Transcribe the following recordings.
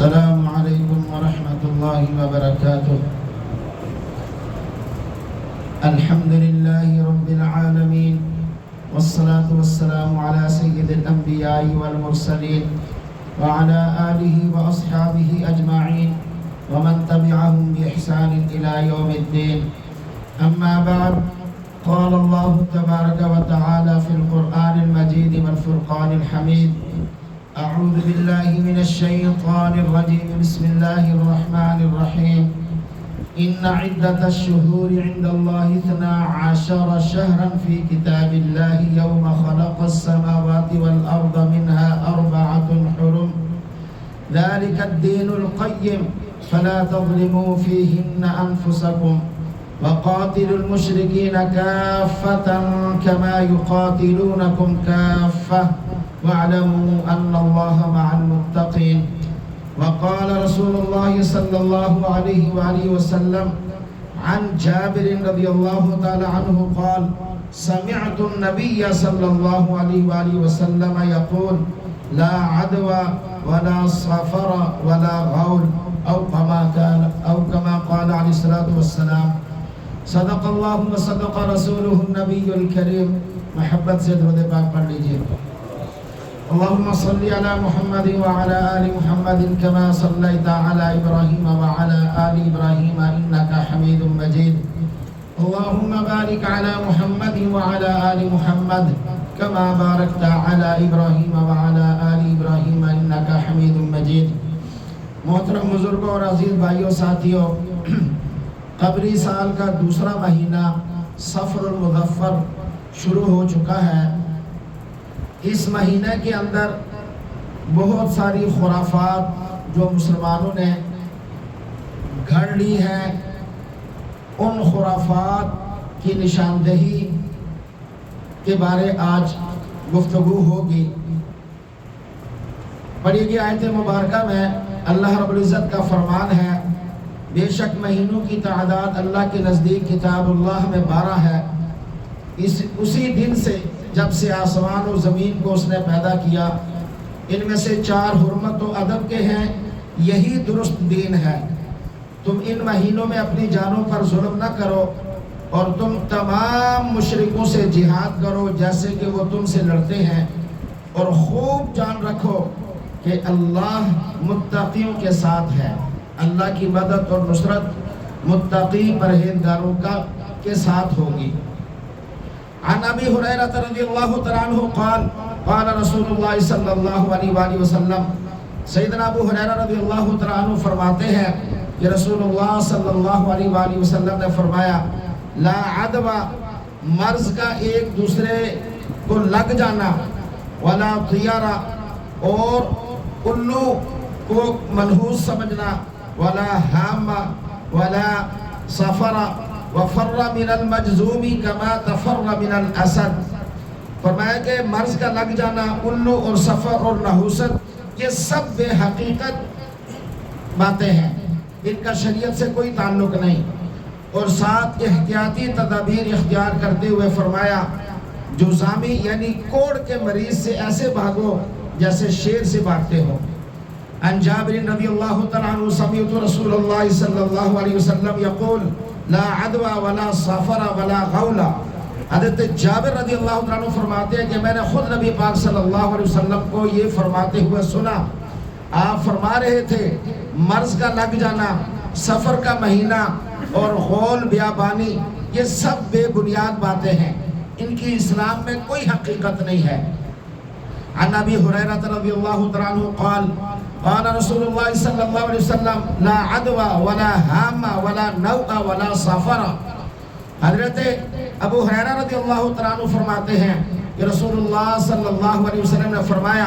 السلام علیکم ورحمۃ اللہ وبرکاتہ۔ الحمد للہ رب العالمین والصلاة والسلام علی سید الانبیاء والمرسلین وعلی آلہ واصحابہ اجمعین ومن تبعهم بإحسان إلى يوم الدين، اما بعد، قال اللہ تبارک وتعالی فی القرآن المجید والفرقان الحمید، اعوذ باللہ من الشیطان الرجیم، بسم اللہ الرحمن الرحیم، ان عدت الشہور عند اللہ 12 شہرا فی کتاب اللہ یوم خلق السماوات والارض منها 4 حرم ذلك الدین القیم فلا تظلموا فیہن انفسکم وقاتلوا المشرکین کافة كما يقاتلونكم كافة واعلموا ان اللہ مع المتقین۔ وقال رسول اللہ صلی اللہ علیہ وآلہ وسلم عن جابر رضی اللہ تعالی عنہ قال سمعت النبی صلی اللہ علیہ وآلہ وسلم یقول لا عدوى ولا صفر ولا غول او كما قال علیہ الصلاة والسلام۔ صدق اللہ وصدق رسولہ النبی الکریم۔ محبت سے درود پاک پڑھ لیجئے۔ اللهم صل على محمد وعلى آل محمد كما صليت على إبراهيم وعلى آل إبراهيم إنك حميد مجيد، اللهم بارك على محمد وعلى آل محمد كما باركت على إبراهيم وعلى آل إبراهيم إنك حميد مجيد۔ محترم بزرگوں اور عزیز بھائیوں ساتھیوں، قبری سال کا دوسرا مہینہ صفر المظفر شروع ہو چکا ہے۔ اس مہینے کے اندر بہت ساری خرافات جو مسلمانوں نے گھڑ لی ہیں، ان خرافات کی نشاندہی کے بارے آج گفتگو ہوگی۔ پڑھی گئی آیت مبارکہ میں اللہ رب العزت کا فرمان ہے، بے شک مہینوں کی تعداد اللہ کے نزدیک کتاب اللہ میں 12 ہے، اسی دن سے جب سے آسمان و زمین کو اس نے پیدا کیا، ان میں سے 4 حرمت و ادب کے ہیں، یہی درست دین ہے۔ تم ان مہینوں میں اپنی جانوں پر ظلم نہ کرو اور تم تمام مشرکوں سے جہاد کرو جیسے کہ وہ تم سے لڑتے ہیں، اور خوب جان رکھو کہ اللہ متقیوں کے ساتھ ہے۔ اللہ کی مدد اور نصرت متقی پرہیزگاروں کے ساتھ ہوگی۔ عن ابی ہریرہ رضی اللہ تعالی عنہ قال قال رسول اللہ صلی اللہ علیہ وآلہ وسلم، سیدنا ابو ہریرہ رضی اللہ تعالی عنہ فرماتے ہیں کہ رسول اللہ صلی اللہ علیہ وآلہ وسلم نے فرمایا، لا عدوى، مرض کا ایک دوسرے کو لگ جانا، ولا طیارہ، اور الو کو منحوس سمجھنا، ولا حامہ، ولا سفر، وفر من المجذوم كما تفر من الاسد۔ فرمایا کہ مرض کا لگ جانا، الو اور سفر اور نحوست، یہ سب بے حقیقت باتیں ہیں، ان کا شریعت سے کوئی تعلق نہیں، اور ساتھ احتیاطی تدابیر اختیار کرتے ہوئے فرمایا، جذامی یعنی کوڑ کے مریض سے ایسے بھاگو جیسے شیر سے بھاگتے ہو۔ عن جابر رضی اللہ تعالی عنہ سمعت رسول اللہ صلی اللہ علیہ وسلم یقول لا عدوى ولا صفر ولا غول۔ حضرت جابر رضی اللہ عنہ فرماتے ہیں کہ میں نے خود نبی پاک صلی اللہ علیہ وسلم کو یہ فرماتے ہوئے سنا۔ آپ فرما رہے تھے، مرض کا لگ جانا، سفر کا مہینہ اور غول بیابانی، یہ سب بے بنیاد باتیں ہیں، ان کی اسلام میں کوئی حقیقت نہیں ہے۔ عن ابی ہریرہ رضی اللہ عنہ قال قال رسول اللہ صلی اللہ علیہ وسلم لا عدوى ولا حامہ ولا نوء ولا صفر۔ حضرت ابو ہریرہ رضی اللہ عنہ فرماتے ہیں کہ رسول اللہ صلی اللہ علیہ وسلم نے فرمایا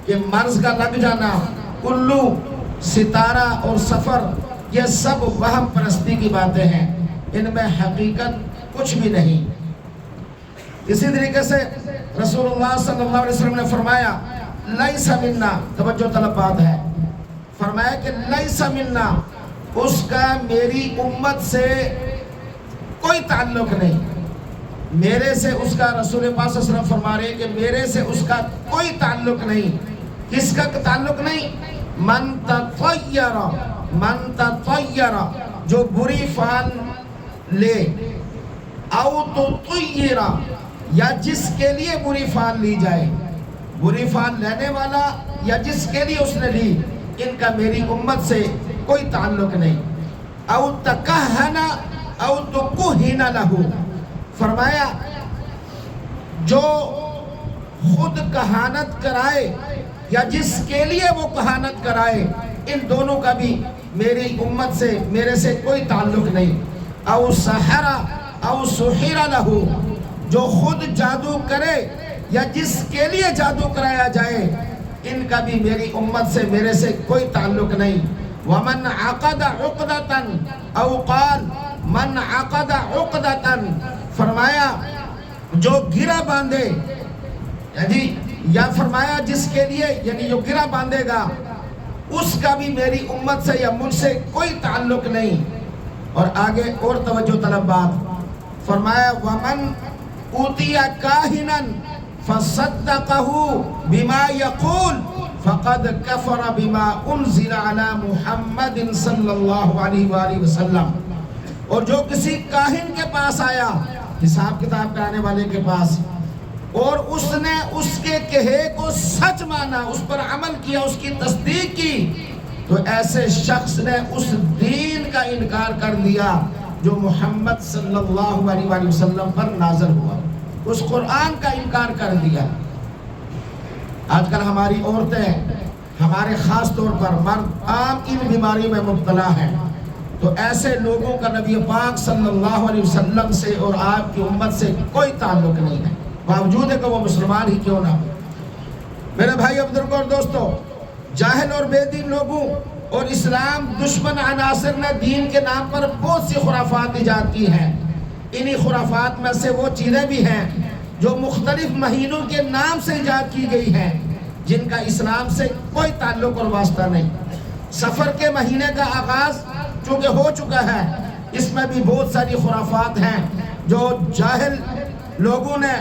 کہ مرض کا لگ جانا، الو، ستارہ اور سفر، یہ سب وہم پرستی کی باتیں ہیں، ان میں حقیقت کچھ بھی نہیں۔ اسی طریقے سے رسول اللہ صلی اللہ علیہ وسلم نے فرمایا لیس منا، توجہ طلب بات ہے، فرمایا کہ لیس منا، اس کا میری امت سے کوئی تعلق نہیں، میرے سے اس کا، رسول پاک صلی اللہ علیہ وسلم فرما رہے ہیں کہ میرے سے اس کا کوئی تعلق نہیں۔ کس کا تعلق نہیں؟ من تطیر جو بری فال لے، او تطیر یا جس کے لیے بری فال لی جائے، بری فال لینے والا یا جس کے لیے اس نے لی، ان کا میری امت سے کوئی تعلق نہیں۔ او تکہن او تکہن لہو، فرمایا جو خود کہانت کرائے یا جس کے لیے وہ کہانت کرائے، ان دونوں کا بھی میری امت سے میرے سے کوئی تعلق نہیں۔ او سحر او سحر لہو، جو خود جادو کرے یا جس کے لیے جادو کرایا جائے، ان کا بھی میری امت سے میرے سے کوئی تعلق نہیں۔ ومن عقد عقدۃ او قال من عقد عقدۃ، فرمایا جو گرہ باندھے، یا فرمایا جس کے لیے یعنی جو گرہ باندھے گا اس کا بھی میری امت سے یا مجھ سے کوئی تعلق نہیں۔ اور آگے اور توجہ طلب بات، فرمایا ومن اوتی کاہنا فصدقہ بما یقول فقد کفر بما انزل علی محمد صلی اللہ علیہ وآلہ وسلم، اور جو کسی کاہن کے پاس آیا، حساب کتاب کرانے والے کے پاس، اور اس نے اس کے کہے کو سچ مانا، اس پر عمل کیا، اس کی تصدیق کی، تو ایسے شخص نے اس دین کا انکار کر دیا جو محمد صلی اللہ علیہ وآلہ وسلم پر نازل ہوا، اس قرآن کا انکار کر دیا۔ آج کل ہماری عورتیں، ہمارے خاص طور پر مرد عام ان بیماریوں میں مبتلا ہیں، تو ایسے لوگوں کا نبی پاک صلی اللہ علیہ وسلم سے اور آپ کی امت سے کوئی تعلق نہیں ہے، باوجود ہے کہ وہ مسلمان ہی کیوں نہ ہو۔ میرے بھائی بزرگوں اور دوستو، جاہل اور بے دین لوگوں اور اسلام دشمن عناصر نے دین کے نام پر بہت سی خرافات ایجاد کی ہیں۔ انہی خرافات میں سے وہ چیزیں بھی ہیں جو مختلف مہینوں کے نام سے ایجاد کی گئی ہیں، جن کا اسلام سے کوئی تعلق اور واسطہ نہیں۔ سفر کے مہینے کا آغاز چونکہ ہو چکا ہے، اس میں بھی بہت ساری خرافات ہیں جو جاہل لوگوں نے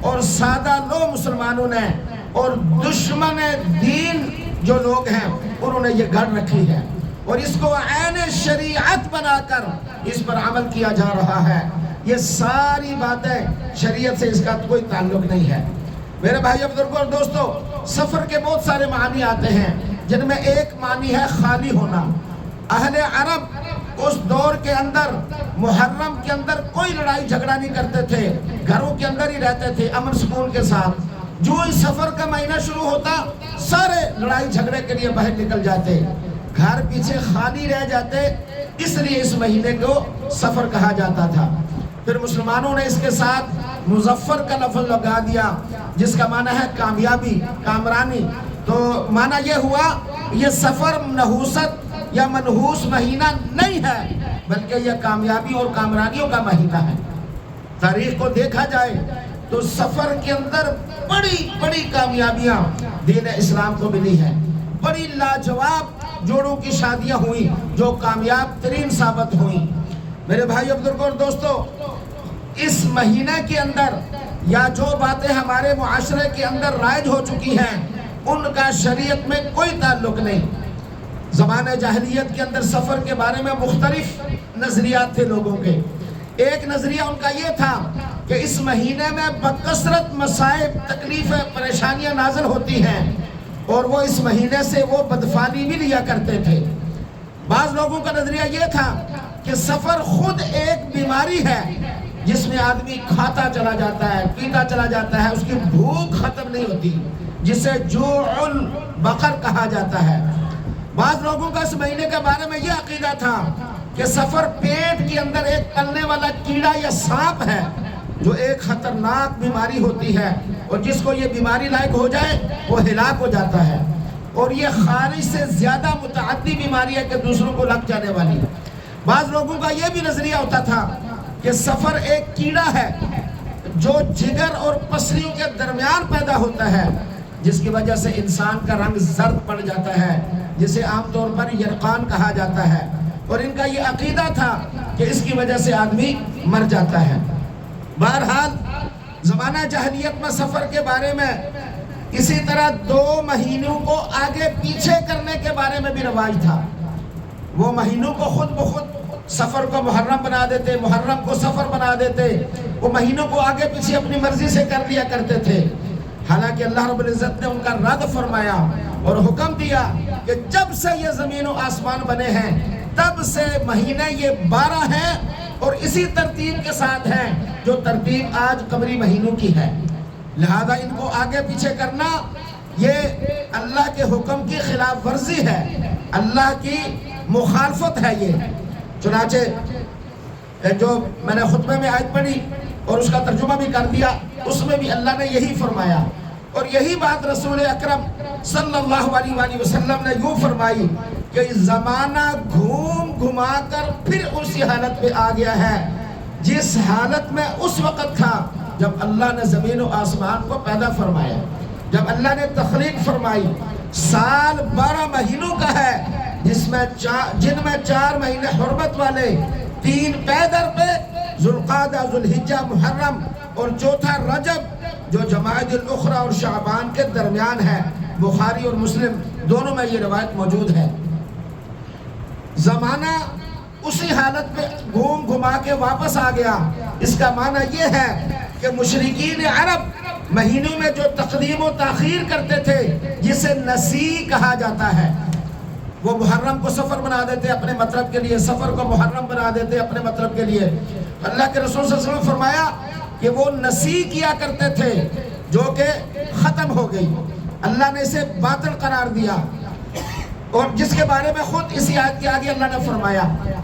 اور سادہ لو مسلمانوں نے اور دشمن دین جو لوگ ہیں انہوں نے یہ گھڑ رکھی ہے، اور اس کو عین شریعت بنا کر اس پر عمل کیا جا رہا ہے۔ یہ ساری باتیں شریعت سے اس کا کوئی تعلق نہیں ہے۔ میرے بھائی بزرگوں اور دوستو، سفر کے بہت سارے معنی آتے ہیں، جن میں ایک معنی ہے خالی ہونا۔ اہل عرب اس دور کے اندر محرم کے اندر کوئی لڑائی جھگڑا نہیں کرتے تھے، گھروں کے اندر ہی رہتے تھے امن سکون کے ساتھ۔ جو اس سفر کا مہینہ شروع ہوتا، سارے لڑائی جھگڑے کے لیے باہر نکل جاتے، گھر پیچھے خالی رہ جاتے، اس لیے اس مہینے کو سفر کہا جاتا تھا۔ پھر مسلمانوں نے اس کے ساتھ مظفر کا لفظ لگا دیا، جس کا معنی ہے کامیابی، کامرانی۔ تو معنی یہ ہوا یہ سفر نحوست یا منحوس مہینہ نہیں ہے، بلکہ یہ کامیابی اور کامرانیوں کا مہینہ ہے۔ تاریخ کو دیکھا جائے تو سفر کے اندر بڑی بڑی کامیابیاں دین اسلام کو ملی ہیں، بڑی لاجواب جوڑوں کی شادیاں ہوئیں جو کامیاب ترین ثابت ہوئیں۔ میرے بھائی بزرگوں اور دوستو، اس مہینہ کے اندر یا جو باتیں ہمارے معاشرے کے اندر رائج ہو چکی ہیں ان کا شریعت میں کوئی تعلق نہیں۔ زمانہ جاہلیت کے اندر سفر کے بارے میں مختلف نظریات تھے لوگوں کے۔ ایک نظریہ ان کا یہ تھا کہ اس مہینے میں بکثرت مصائب، تکلیفیں، پریشانیاں نازل ہوتی ہیں، اور وہ اس مہینے سے وہ بدفانی بھی لیا کرتے تھے۔ بعض لوگوں کا نظریہ یہ تھا کہ سفر خود ایک بیماری ہے جس میں آدمی کھاتا چلا جاتا ہے، پیتا چلا جاتا ہے، اس کی بھوک ختم نہیں ہوتی، جسے جوع البقر کہا جاتا ہے۔ بعض لوگوں کا اس مہینے کے بارے میں یہ عقیدہ تھا کہ سفر پیٹ کے اندر ایک پلنے والا کیڑا یا سانپ ہے جو ایک خطرناک بیماری ہوتی ہے، اور جس کو یہ بیماری لائق ہو جائے وہ ہلاک ہو جاتا ہے، اور یہ خارج سے زیادہ متعدی بیماری ہے کہ دوسروں کو لگ جانے والی۔ بعض لوگوں کا یہ بھی نظریہ ہوتا تھا کہ سفر ایک کیڑا ہے جو جگر اور پسلیوں کے درمیان پیدا ہوتا ہے، جس کی وجہ سے انسان کا رنگ زرد پڑ جاتا ہے، جسے عام طور پر یرقان کہا جاتا ہے، اور ان کا یہ عقیدہ تھا کہ اس کی وجہ سے آدمی مر جاتا ہے۔ بہرحال زمانہ جاہلیت میں سفر کے بارے میں اسی طرح 2 مہینوں کو آگے پیچھے کرنے کے بارے میں بھی رواج تھا. وہ مہینوں کو خود بخود سفر کو محرم بنا دیتے، محرم کو سفر بنا دیتے، وہ مہینوں کو آگے پیچھے اپنی مرضی سے کر لیا کرتے تھے. حالانکہ اللہ رب العزت نے ان کا رد فرمایا اور حکم دیا کہ جب سے یہ زمین و آسمان بنے ہیں تب سے مہینے یہ 12 ہیں اور اسی ترتیب کے ساتھ ہیں جو ترتیب آج قمری مہینوں کی ہے. لہذا ان کو آگے پیچھے کرنا یہ اللہ کے حکم کی خلاف ورزی ہے، اللہ کی مخالفت ہے. یہ چنانچہ جو میں نے خطبے میں آیت پڑھی اور اس کا ترجمہ بھی کر دیا، اس میں بھی اللہ نے یہی فرمایا، اور یہی بات رسول اکرم صلی اللہ علیہ وآلہ وسلم نے یوں فرمائی کہ زمانہ گھوم گھما کر پھر اسی حالت پہ آ گیا ہے جس حالت میں اس وقت تھا جب اللہ نے زمین و آسمان کو پیدا فرمایا. جب اللہ نے تخلیق فرمائی، سال 12 مہینوں کا ہے جن میں 4 مہینے حرمت والے، 3 پیدر پہ ذوالقعدہ، ذوالحجہ، محرم، اور 4تھا رجب جو جمادی الاخری اور شعبان کے درمیان ہے. بخاری اور مسلم دونوں میں یہ روایت موجود ہے. زمانہ اسی حالت میں گھوم گھما کے واپس آ گیا. اس کا معنی یہ ہے کہ مشرکین عرب مہینوں میں جو تقدیم و تاخیر کرتے تھے جسے نسی کہا جاتا ہے، وہ محرم کو سفر بنا دیتے اپنے مطلب کے لیے، سفر کو محرم بنا دیتے اپنے مطلب کے لیے. اللہ کے رسول صلی اللہ علیہ وسلم نے فرمایا کہ وہ نسی کیا کرتے تھے جو کہ ختم ہو گئی. اللہ نے اسے باطل قرار دیا، اور جس کے بارے میں خود اسی آیت کے آگے اللہ نے فرمایا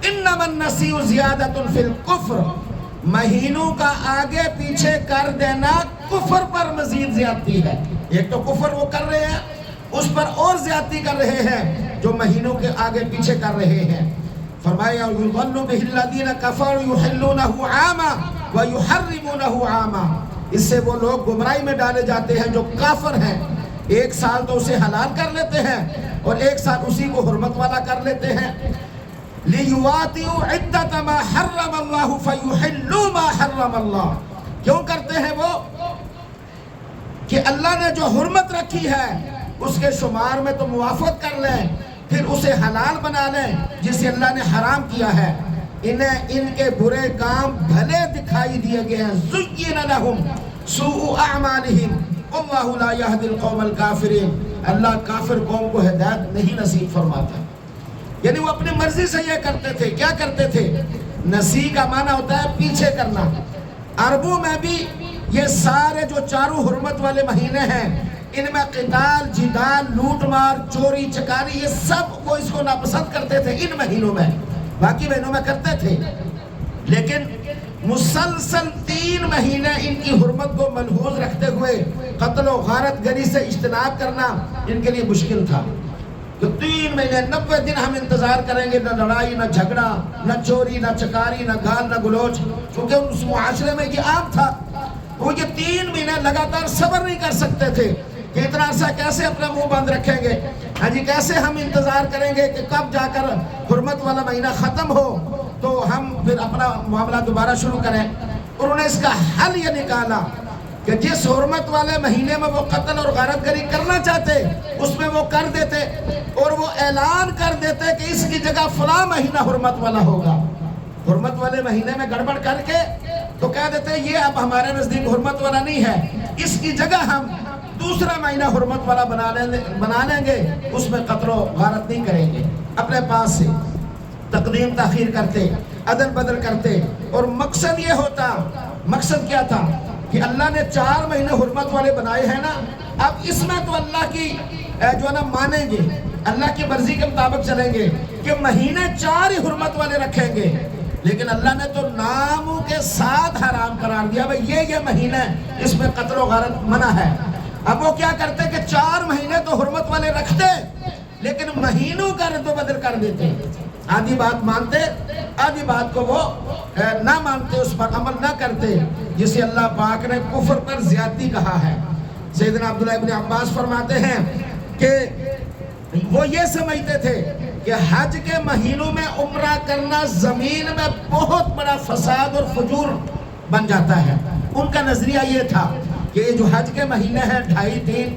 انما النسیء زیادۃ فی الکفر، مہینوں کا آگے پیچھے کر دینا کفر پر مزید زیادتی ہے. ایک تو کفر وہ کر رہے ہیں، اس پر اور زیادتی کر رہے ہیں جو مہینوں کے آگے پیچھے کر رہے ہیں. فرمایا یضل بہ الذین کفروا یحلونہ عاما ویحرمونہ عاما، اس سے وہ لوگ گمراہی میں ڈالے جاتے ہیں جو کافر ہیں. 1 سال تو اسے حلال کر لیتے ہیں اور 1 سال اسی کو حرمت والا کر لیتے ہیں. لیواتئوا عدۃ ما حرم اللہ فیحلوا ما حرم اللہ، کیوں کرتے ہیں وہ؟ کہ اللہ نے جو حرمت رکھی ہے اس کے شمار میں تو موافقت کر لیں، پھر اسے حلال بنا لیں جسے اللہ نے حرام کیا ہے. انہیں ان کے برے کام بھلے دکھائی دیے گئے ہیں. زین لہم سوء اعمالہم واللہ لا یہدی القوم الکافرین، اللہ کافر قوم کو ہدایت نہیں نصیب فرماتا. یعنی وہ اپنی مرضی سے یہ کرتے تھے. کیا کرتے تھے؟ نسی کا معنی ہوتا ہے پیچھے کرنا. عربوں میں بھی یہ سارے جو 4 حرمت والے مہینے ہیں ان میں قتال، جدال، لوٹ مار، چوری چکاری، یہ سب وہ اس کو ناپسند کرتے تھے ان مہینوں میں. باقی مہینوں میں کرتے تھے، لیکن مسلسل 3 مہینے ان کی حرمت کو ملحوظ رکھتے ہوئے قتل و غارت گری سے اجتناب کرنا ان کے لیے مشکل تھا. کہ 3 مہینے 90 دن ہم انتظار کریں گے، نہ لڑائی، نہ جھگڑا، نہ چوری، نہ چکاری، نہ گال، نہ گلوچ، کیونکہ اس معاشرے میں یہ عام تھا. وہ یہ 3 مہینے لگاتار صبر نہیں کر سکتے تھے کہ اتنا عرصہ کیسے اپنا منہ بند رکھیں گے، ہاں جی کیسے ہم انتظار کریں گے کہ کب جا کر حرمت والا مہینہ ختم ہو تو ہم پھر اپنا معاملہ دوبارہ شروع کریں. انہوں نے اس کا حل یہ نکالا کہ جس حرمت والے مہینے میں وہ قتل اور غارت گری کرنا چاہتے اس میں وہ کر دیتے، اور وہ اعلان کر دیتے کہ اس کی جگہ فلاں مہینہ حرمت والا ہوگا. حرمت والے مہینے میں گڑبڑ کر کے تو کہہ دیتے یہ اب ہمارے نزدیک حرمت والا نہیں ہے، اس کی جگہ ہم دوسرا مہینہ حرمت والا بنا لیں گے، اس میں قتل و غارت نہیں کریں گے. اپنے پاس سے تقدیم تاخیر کرتے، عدل بدل کرتے، اور مقصد یہ ہوتا، مقصد کیا تھا کہ اللہ نے 4 مہینے حرمت والے بنائے ہیں نا، اب اس میں تو اللہ کی جو ہے نا مانیں گے، اللہ کی مرضی کے مطابق چلیں گے کہ مہینے 4 ہی حرمت والے رکھیں گے. لیکن اللہ نے تو ناموں کے ساتھ حرام قرار دیا، بھئی یہ مہینہ اس میں قتل و غارت منع ہے. اب وہ کیا کرتے کہ 4 مہینے تو حرمت والے رکھتے لیکن مہینوں کا رد و بدل کر دیتے. آدھی بات مانتے، آدھی بات کو وہ نہ مانتے، اس پر عمل نہ کرتے، جسے اللہ پاک نے کفر پر زیادتی کہا ہے. سیدنا عبداللہ ابن عباس فرماتے ہیں کہ وہ یہ سمجھتے تھے کہ حج کے مہینوں میں عمرہ کرنا زمین میں بہت بڑا فساد اور فجور بن جاتا ہے. ان کا نظریہ یہ تھا کہ یہ جو حج کے مہینے ہیں 2.5-3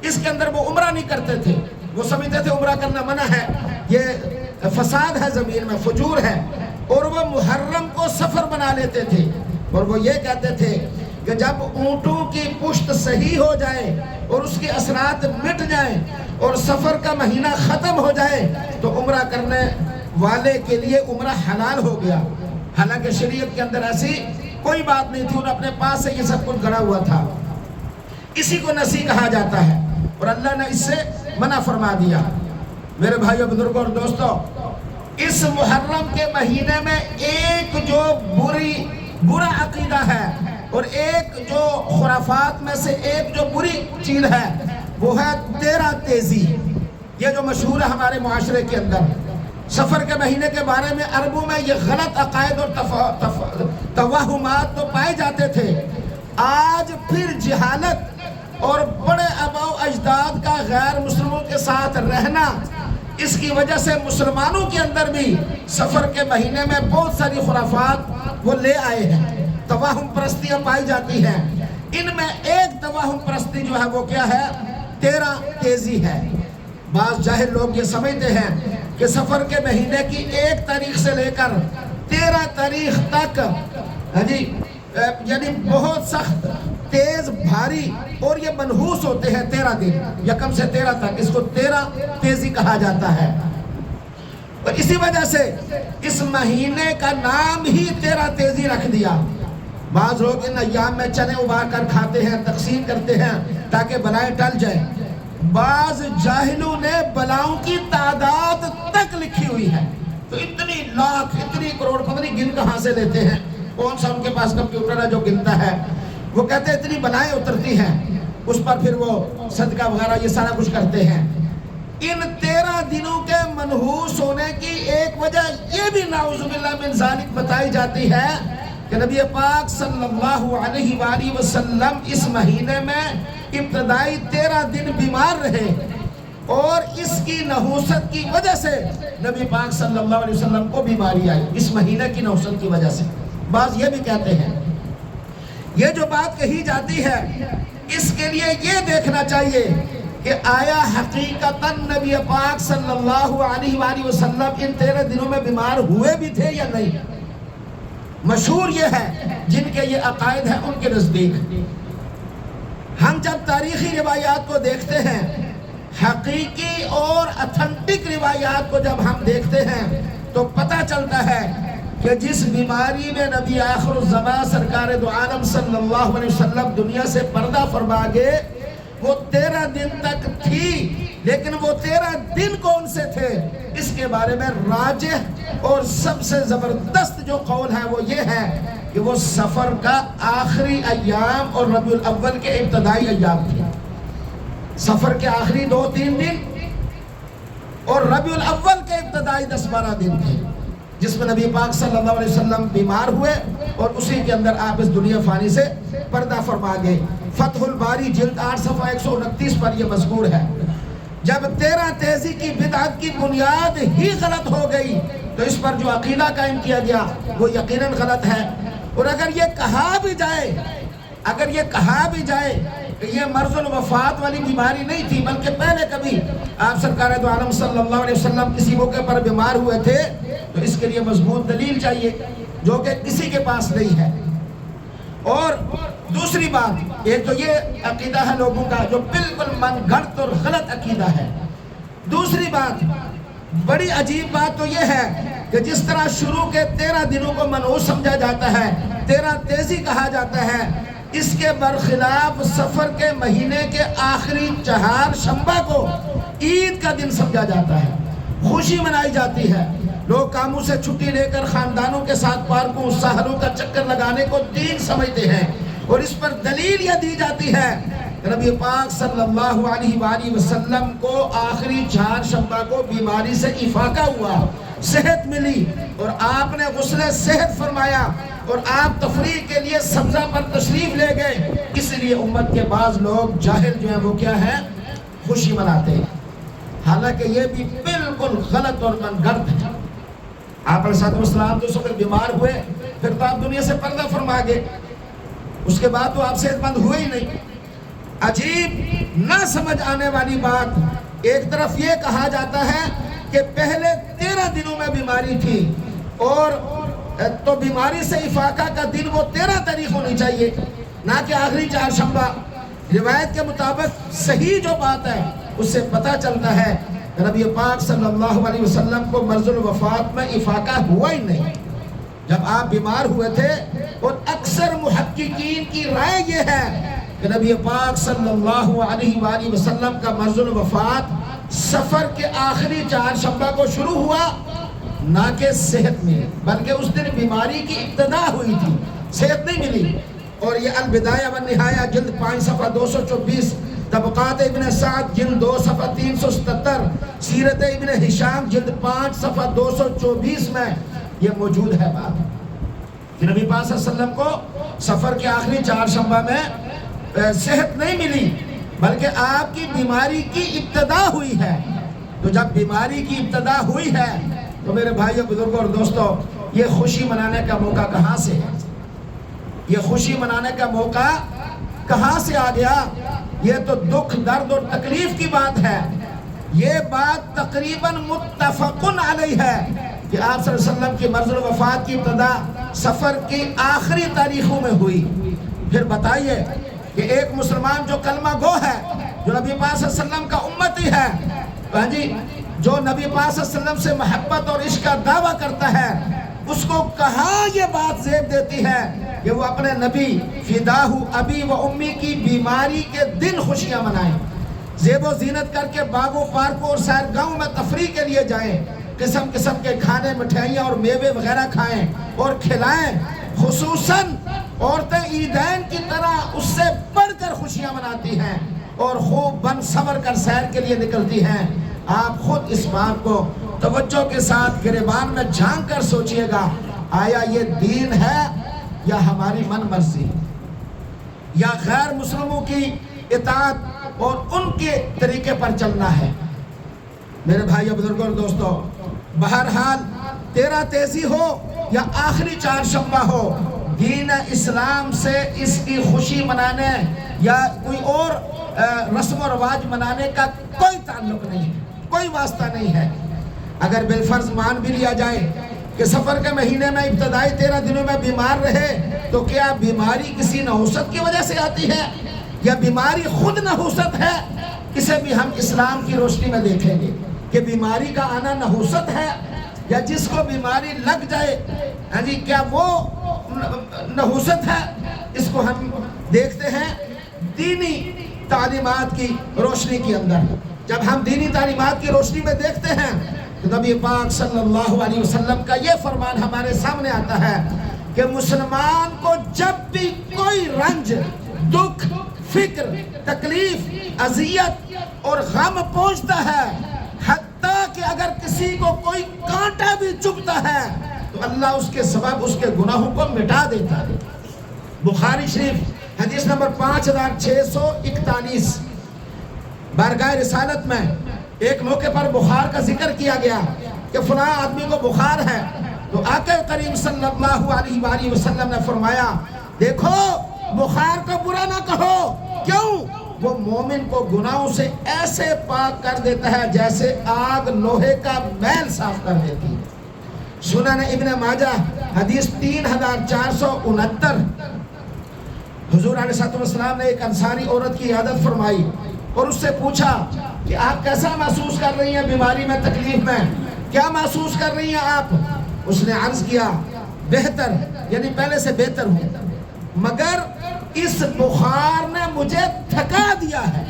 اس کے اندر وہ عمرہ نہیں کرتے تھے، وہ سمجھتے تھے عمرہ کرنا منع ہے، یہ فساد ہے زمین میں، فجور ہے، اور وہ محرم کو سفر بنا لیتے تھے، اور وہ یہ کہتے تھے کہ جب اونٹوں کی پشت صحیح ہو جائے اور اس کے اثرات مٹ جائیں اور سفر کا مہینہ ختم ہو جائے تو عمرہ کرنے والے کے لیے عمرہ حلال ہو گیا، حالانکہ شریعت کے اندر ایسی کوئی بات نہیں تھی، انہوں اپنے پاس سے یہ سب کچھ گڑا ہوا تھا۔ اسی کو نسی کہا جاتا ہے اور اللہ نے اس سے منع فرما دیا۔ میرے بھائیو، بزرگوں اور دوستو، اس محرم کے مہینے میں ایک جو برا عقیدہ ہے اور ایک جو خرافات میں سے ایک جو بری چیز ہے وہ ہے 13 تیزی۔ یہ جو مشہور ہے ہمارے معاشرے کے اندر، سفر کے مہینے کے بارے میں عربوں میں یہ غلط عقائد اور توہمات تو پائے جاتے تھے، آج پھر جہالت اور بڑے آباء و اجداد کا غیر مسلموں کے ساتھ رہنا، اس کی وجہ سے مسلمانوں کے اندر بھی سفر کے مہینے میں بہت ساری خرافات وہ لے آئے ہیں، توہم پرستیاں پائی جاتی ہیں۔ ان میں ایک توہم پرستی جو ہے وہ کیا ہے؟ 13 تیزی ہے۔ بعض جاہل لوگ یہ سمجھتے ہیں کہ سفر کے مہینے کی 1 تاریخ سے لے کر 13 تاریخ تک یعنی بہت سخت، تیز، بھاری اور یہ منحوس ہوتے ہیں 13 دن، یکم سے 13 تک، اس کو 13 تیزی کہا جاتا ہے۔ اور اسی وجہ سے اس مہینے کا نام ہی 13 تیزی رکھ دیا۔ بعض لوگ ان ایام میں چنے ابال کر کھاتے ہیں، تقسیم کرتے ہیں تاکہ بلائیں ٹل جائیں۔ بعض جاہلوں نے بلاؤں کی تعداد تک لکھی ہوئی ہے، تو اتنی لاکھ، اتنی کروڑ، پتہ نہیں گن کہاں سے لیتے ہیں، کون سا ان کے پاس کمپیوٹر ہے جو گنتا ہے، وہ کہتے ہیں اتنی بلائیں اترتی ہیں، اس پر پھر وہ صدقہ وغیرہ یہ سارا کچھ کرتے ہیں۔ ان 13 دنوں کے منحوس ہونے کی ایک وجہ یہ بھی نعوذ باللہ من ذالک بتائی جاتی ہے کہ نبی پاک صلی اللہ علیہ وآلہ وسلم اس مہینے میں ابتدائی 13 دن بیمار رہے، اور اس کی نحوست کی وجہ سے نبی پاک صلی اللہ علیہ وسلم کو بیماری آئی، اس مہینے کی نحوست کی وجہ سے۔ بعض یہ بھی کہتے ہیں، یہ جو بات کہی جاتی ہے اس کے لیے یہ دیکھنا چاہیے کہ آیا حقیقتاً نبی پاک صلی اللہ علیہ وآلہ وسلم ان 13 دنوں میں بیمار ہوئے بھی تھے یا نہیں؟ مشہور یہ ہے، جن کے یہ عقائد ہیں ان کے نزدیک ہم جب تاریخی روایات کو دیکھتے ہیں، حقیقی اور اتھنٹک روایات کو جب ہم دیکھتے ہیں تو پتہ چلتا ہے کہ جس بیماری میں نبی آخر الزمان سرکار دو عالم صلی اللہ علیہ وسلم دنیا سے پردہ فرما گئے وہ 13 دن تک تھی، لیکن وہ 13 دن کون سے تھے؟ اس کے بارے میں راجح اور سب سے زبردست جو قول ہے وہ یہ ہے کہ وہ سفر کا آخری ایام اور ربیع الاول کے ابتدائی ایام تھے۔ سفر کے آخری 2-3 دن اور ربیع الاول کے ابتدائی 10-12 دن تھے، جس میں نبی پاک صلی اللہ علیہ وسلم بیمار ہوئے اور اسی کے اندر آپ اس دنیا فانی سے پردہ فرما گئے۔ فتح الباری جلد 8 صفحہ 129 پر یہ مذکور ہے۔ جب 13 تیزی کی بدعت کی بنیاد ہی غلط ہو گئی تو اس پر جو عقیدہ قائم کیا گیا وہ یقیناً غلط ہے، اور اگر یہ کہا بھی جائے کہ یہ مرض الوفات والی بیماری نہیں تھی بلکہ پہلے کبھی آپ سرکار دو عالم صلی اللہ علیہ وسلم کسی موقع پر بیمار ہوئے تھے تو اس کے لیے مضبوط دلیل چاہیے جو کہ کسی کے پاس نہیں ہے۔ اور دوسری بات، ایک تو یہ عقیدہ ہے لوگوں کا جو بالکل من گھڑت اور غلط عقیدہ ہے۔ دوسری بات، بڑی عجیب بات تو یہ ہے کہ جس طرح شروع کے 13 دنوں کو منحوس سمجھا جاتا ہے، 13 تیزی کہا جاتا ہے، اس کے برخلاف سفر کے مہینے کے آخری 4 شنبہ کو عید کا دن سمجھا جاتا ہے، خوشی منائی جاتی ہے، لوگ کاموں سے چھٹی لے کر خاندانوں کے ساتھ پارکوں ساحلوں کا چکر لگانے کو دین سمجھتے ہیں، اور اس پر دلیل یہ دی جاتی ہے کہ نبی پاک صلی اللہ علیہ وآلہ وسلم کو آخری 4 شنبہ کو بیماری سے افاقہ ہوا، صحت ملی اور آپ نے غسل صحت فرمایا اور آپ تفریح کے لیے سبزہ پر تشریف لے گئے۔ اس لیے امت کے بعض لوگ جاہل جو ہیں وہ کیا ہے؟ خوشی مناتے ہیں، حالانکہ یہ بھی بالکل غلط اور من گھڑت ہے۔ آپ علیہ السلام تو اس وقت بیمار ہوئے، پھر تو آپ دنیا سے پردہ فرما گئے، اس کے بعد تو آپ صحت مند ہوئے ہی نہیں۔ عجیب نہ سمجھ آنے والی بات، ایک طرف یہ کہا جاتا ہے کہ پہلے 13 دنوں میں بیماری تھی، اور تو بیماری سے افاقہ کا دن وہ 13 تاریخ ہونی چاہیے، نہ کہ آخری چہارشنبہ۔ روایت کے مطابق صحیح جو بات ہے اس سے پتہ چلتا ہے کہ نبی پاک صلی اللہ علیہ وسلم کو مرض الوفات میں افاقہ ہوا ہی نہیں جب آپ بیمار ہوئے تھے۔ اور اکثر محققین کی رائے یہ ہے کہ نبی پاک صلی اللہ علیہ وآلہ وسلم کا مرض الوفات سفر کے آخری چہارشنبہ کو شروع ہوا، نہ کہ صحت میں، بلکہ اس دن بیماری کی ابتدا ہوئی تھی، صحت نہیں ملی۔ اور یہ البدایہ والنہایہ جلد 5 صفحہ 224، طبقات ابن سعد جلد 2 صفحہ 377، سیرت ابن ہشام جلد 5 صفحہ 224 میں یہ موجود ہے بات کہ نبی پاک صلی اللہ علیہ وسلم کو سفر کے آخری چہارشنبہ میں صحت نہیں ملی، بلکہ آپ کی بیماری کی ابتدا ہوئی ہے۔ تو جب بیماری کی ابتدا ہوئی ہے تو میرے بھائیوں، بزرگوں اور دوستوں، یہ خوشی منانے کا موقع کہاں سے ہے؟ یہ خوشی منانے کا موقع کہاں سے آ گیا؟ یہ تو دکھ، درد اور تکلیف کی بات ہے۔ یہ بات تقریباً متفقن علیہ ہے کہ آپ صلی اللہ علیہ وسلم کی مرض الوفات کی ابتدا سفر کی آخری تاریخوں میں ہوئی۔ پھر بتائیے کہ ایک مسلمان جو کلمہ گو ہے، جو نبی پاک صلی اللہ علیہ وسلم کا امتی ہے، ہاں جی، جو نبی پاک صلی اللہ علیہ وسلم سے محبت اور عشق کا دعویٰ کرتا ہے، اس کو کہاں یہ بات زیب دیتی ہے کہ وہ اپنے نبی فداہ ابی و امی کی بیماری کے دن خوشیاں منائیں، زیب و زینت کر کے باغوں پارکوں اور سیر گاہوں میں تفریح کے لیے جائیں، قسم قسم کے کھانے، مٹھائیاں اور میوے وغیرہ کھائیں اور کھلائیں۔ خصوصاً عورتیں عیدین کی طرح اس سے بڑھ کر خوشیاں مناتی ہیں اور خوب بن سور کر سیر کے لیے نکلتی ہیں۔ آپ خود اس بات کو توجہ کے ساتھ گریبان میں جھانک کر سوچئے گا، آیا یہ دین ہے یا ہماری من مرضی، یا غیر مسلموں کی اطاعت اور ان کے طریقے پر چلنا ہے؟ میرے بھائیو، بزرگوں اور دوستوں، بہرحال 13 تیزی ہو یا آخری چہارشنبہ ہو، دین اسلام سے اس کی خوشی منانے یا کوئی اور رسم و رواج منانے کا کوئی تعلق نہیں ہے، کوئی واسطہ نہیں ہے۔ اگر بالفرض مان بھی لیا جائے کہ سفر کے مہینے میں ابتدائی 13 دنوں میں بیمار رہے، تو کیا بیماری کسی نحوست کی وجہ سے آتی ہے یا بیماری خود نحوست ہے؟ اسے بھی ہم اسلام کی روشنی میں دیکھیں گے کہ بیماری کا آنا نحوست ہے یا جس کو بیماری لگ جائے، ہاں جی، کیا وہ نحوست ہے؟ اس کو ہم دیکھتے ہیں دینی تعلیمات کی روشنی کے اندر۔ جب ہم دینی تعلیمات کی روشنی میں دیکھتے ہیں تو نبی پاک صلی اللہ علیہ وسلم کا یہ فرمان ہمارے سامنے آتا ہے کہ مسلمان کو جب بھی کوئی رنج، دکھ، فکر، تکلیف، اذیت اور غم پہنچتا ہے، حتیٰ کہ اگر کسی کو کوئی کانٹا بھی چبھتا ہے تو اللہ اس کے سبب اس کے گناہوں کو مٹا دیتا ہے۔ بخاری شریف حدیث نمبر 5641، بارگاہ رسالت میں ایک موقع پر بخار کا ذکر کیا گیا کہ فلاں آدمی کو بخار ہے، تو آقا کریم صلی اللہ علیہ وآلہ وسلم نے فرمایا، دیکھو بخار کو برا نہ کہو، کیوں؟ وہ مومن کو گناہوں سے ایسے پاک کر دیتا ہے جیسے آگ لوہے کا میل صاف کر دیتی ہے۔ سنن ابن ماجہ حدیث 3469، حضور علیہ السلام نے ایک انصاری عورت کی عیادت فرمائی اور اس سے پوچھا کہ آپ کیسا محسوس کر رہی ہیں بیماری میں، تکلیف میں، کیا محسوس کر رہی ہیں آپ؟ اس نے عرض کیا، بہتر، یعنی پہلے سے بہتر ہوں، مگر اس بخار نے مجھے تھکا دیا ہے۔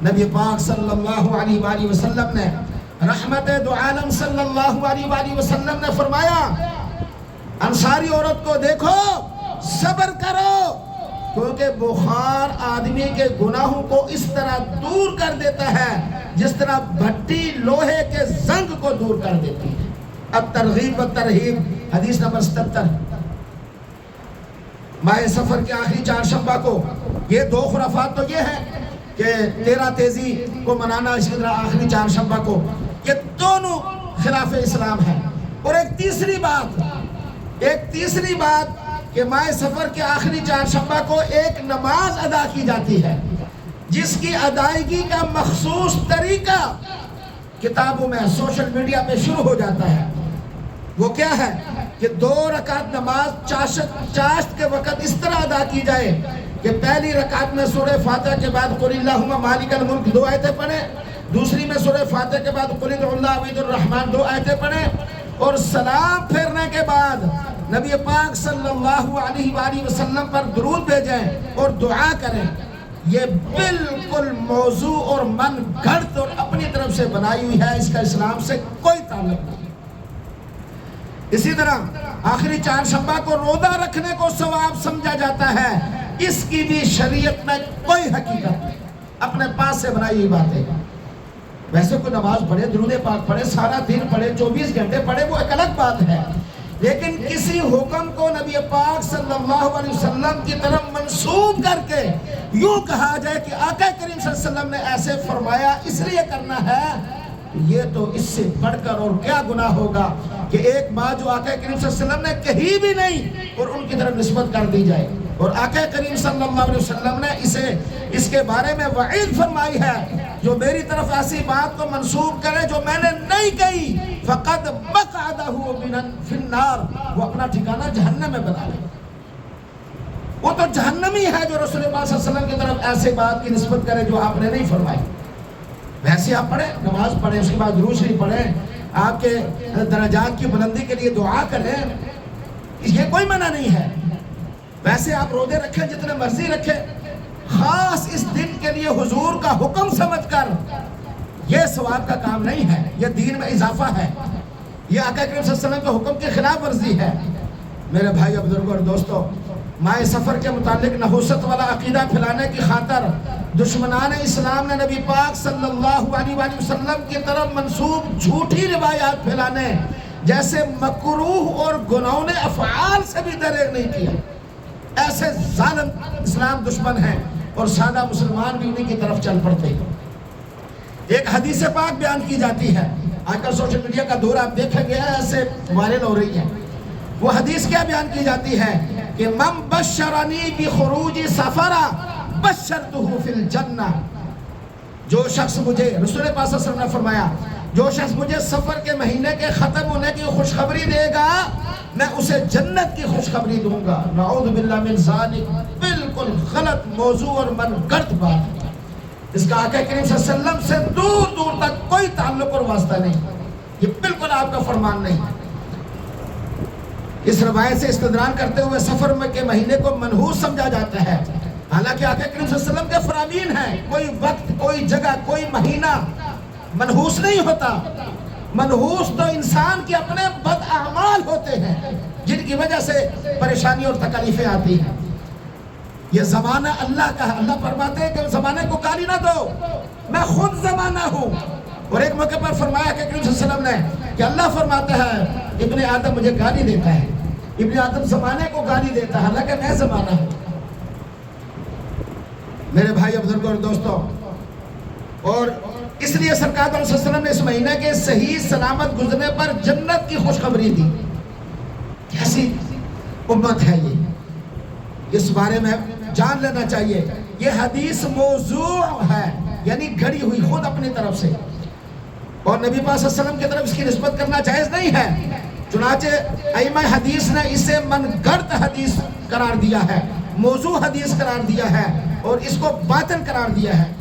نبی پاک صلی اللہ علیہ وآلہ وسلم نے، رحمت دو عالم صلی اللہ علیہ وآلہ وسلم نے فرمایا، انصاری عورت کو دیکھو، صبر کرو، کیونکہ بخار آدمی کے گناہوں کو اس طرح دور کر دیتا ہے جس طرح بھٹی لوہے کے زنگ کو دور کر دیتی ہے۔ الترغیب والترہیب حدیث نمبر 77۔ ماہ سفر کے آخری چہارشنبہ کو یہ دو خرافات تو یہ ہے کہ 13 تیزی کو منانا، اسی طرح آخری چہارشنبہ کو، یہ دونوں خلاف اسلام ہے۔ اور ایک تیسری بات کہ ماہ سفر کے آخری چہارشنبہ کو ایک نماز ادا کی جاتی ہے جس کی ادائیگی کا مخصوص طریقہ کتابوں میں سوشل میڈیا پہ شروع ہو جاتا ہے۔ وہ کیا ہے کہ 2 رکعت نماز چاشت کے وقت اس طرح ادا کی جائے کہ پہلی رکعت میں سورہ فاتحہ کے بعد قل اللہم مالک الملک 2 آیتیں پڑھیں، دوسری میں سورہ فاتحہ کے بعد قل ادعوا اللہ عبید الرحمن 2 آیتیں پڑھیں، اور سلام پھیرنے کے بعد نبی پاک صلی اللہ علیہ وآلہ وسلم پر درود بھیجیں اور دعا کریں۔ یہ بالکل موضوع اور من گھڑت اور اپنی طرف سے بنائی ہوئی ہے، اس کا اسلام سے کوئی تعلق نہیں۔ اسی طرح آخری چہارشنبہ کو روزہ رکھنے کو ثواب سمجھا جاتا ہے، اس کی بھی شریعت میں کوئی حقیقت نہیں، اپنے پاس سے بنائی ہوئی باتیں۔ ویسے کوئی نماز پڑھے، درود پاک پڑھے، سارا دن پڑھے، 24 گھنٹے پڑھے، وہ ایک الگ بات ہے، لیکن کسی حکم کو نبی پاک صلی اللہ علیہ وسلم کی طرف منسوب کر کے یوں کہا جائے کہ آقا کریم صلی اللہ علیہ وسلم نے ایسے فرمایا اس لیے کرنا ہے، یہ تو اس سے بڑھ کر اور کیا گناہ ہوگا کہ ایک بات جو آقا کریم صلی اللہ علیہ وسلم نے کہی بھی نہیں اور ان کی طرف نسبت کر دی جائے۔ اور آقا کریم صلی اللہ علیہ وسلم نے اس کے بارے میں وعید فرمائی ہے، جو میری طرف ایسی بات کو منسوب کرے جو میں نے نہیں کہی فقد مقعدہ فی النار، وہ اپنا ٹھکانہ جہنم میں بنا لے، وہ تو جہنمی ہے جو رسول اللہ صلی اللہ علیہ وسلم کی طرف ایسے بات کی نسبت کرے جو آپ نے نہیں فرمائی۔ ویسے آپ پڑھیں، نماز پڑھیں، اس کے بعد درود شریف پڑھیں، آپ کے درجات کی بلندی کے لیے دعا کریں، یہ کوئی منع نہیں ہے۔ ویسے آپ روزے رکھیں، جتنے مرضی رکھیں، خاص اس دن کے لیے حضور کا حکم سمجھ کر یہ ثواب کا کام نہیں ہے، یہ دین میں اضافہ ہے، یہ آقا کریم صلی اللہ علیہ وسلم کے حکم کی خلاف ورزی ہے۔ میرے بھائی بزرگوں اور دوستوں، ماہ سفر کے متعلق نحوست والا عقیدہ پھیلانے کی خاطر دشمنان اسلام نے نبی پاک صلی اللہ علیہ وآلہ وسلم کی طرف منسوب جھوٹی روایات پھیلانے جیسے مکروہ اور گناہوں افعال سے بھی دریغ نہیں کیا۔ ایسے ظالم اسلام دشمن ہیں اور سادہ مسلمان بھی انہیں کی طرف چل پڑتے ہیں۔ ایک حدیث پاک بیان کی جاتی ہے، آج کل سوشل میڈیا کا دور آپ دیکھیں گے ایسے وائرل ہو رہی ہے۔ وہ حدیث کیا بیان کی جاتی ہے کہ من بشرنی بخروج سفرہ بشرتہ فی الجنہ، جو شخص مجھے، رسول پاک صلی اللہ علیہ وسلم نے فرمایا، جو شخص مجھے سفر کے مہینے کے ختم ہونے کی خوشخبری دے گا میں اسے جنت کی خوشخبری دوں گا۔ نعوذ باللہ من ذالک، بالکل غلط موضوع اور من گھڑت بات ہے، اس کا آقا کریم صلی اللہ علیہ وسلم سے دور دور تک کوئی تعلق اور واسطہ نہیں، یہ بالکل آپ کا فرمان نہیں ہے۔ اس روایت سے استدلال کرتے ہوئے سفر کے مہینے کو منحوس سمجھا جاتا ہے، حالانکہ آقا کریم صلی اللہ علیہ وسلم کے فرامین ہیں، کوئی وقت، کوئی جگہ، کوئی مہینہ منحوس نہیں ہوتا۔ منحوس تو انسان کے اپنے بد اعمال ہوتے ہیں جن کی وجہ سے پریشانی اور تکلیفیں آتی ہیں۔ یہ زمانہ اللہ کا ہے، اللہ فرماتے ہیں کہ زمانے کو گالی نہ دو، میں خود زمانہ ہوں۔ اور ایک موقع پر فرمایا کہ کریم صلی اللہ علیہ وسلم نے کہ اللہ فرماتا ہے ابن آدم مجھے گالی دیتا ہے، ابن آدم زمانے کو گالی دیتا ہے، حالانکہ میں زمانہ ہوں۔ میرے بھائی بزرگوں اور دوستوں، اور اس لیے سرکار صلی اللہ علیہ وسلم نے اس مہینے کے صحیح سلامت گزرنے پر جنت کی خوشخبری دی۔ کیسی امت ہے یہ، اس بارے میں جان لینا چاہیے۔ یہ حدیث موضوع ہے، یعنی گھڑی ہوئی خود اپنی طرف سے، اور نبی پاک صلی اللہ علیہ وسلم کی طرف اس کی نسبت کرنا جائز نہیں ہے۔ چنانچہ ائمہ حدیث نے اسے من گھڑت حدیث قرار دیا ہے، موضوع حدیث قرار دیا ہے اور اس کو باطل قرار دیا ہے۔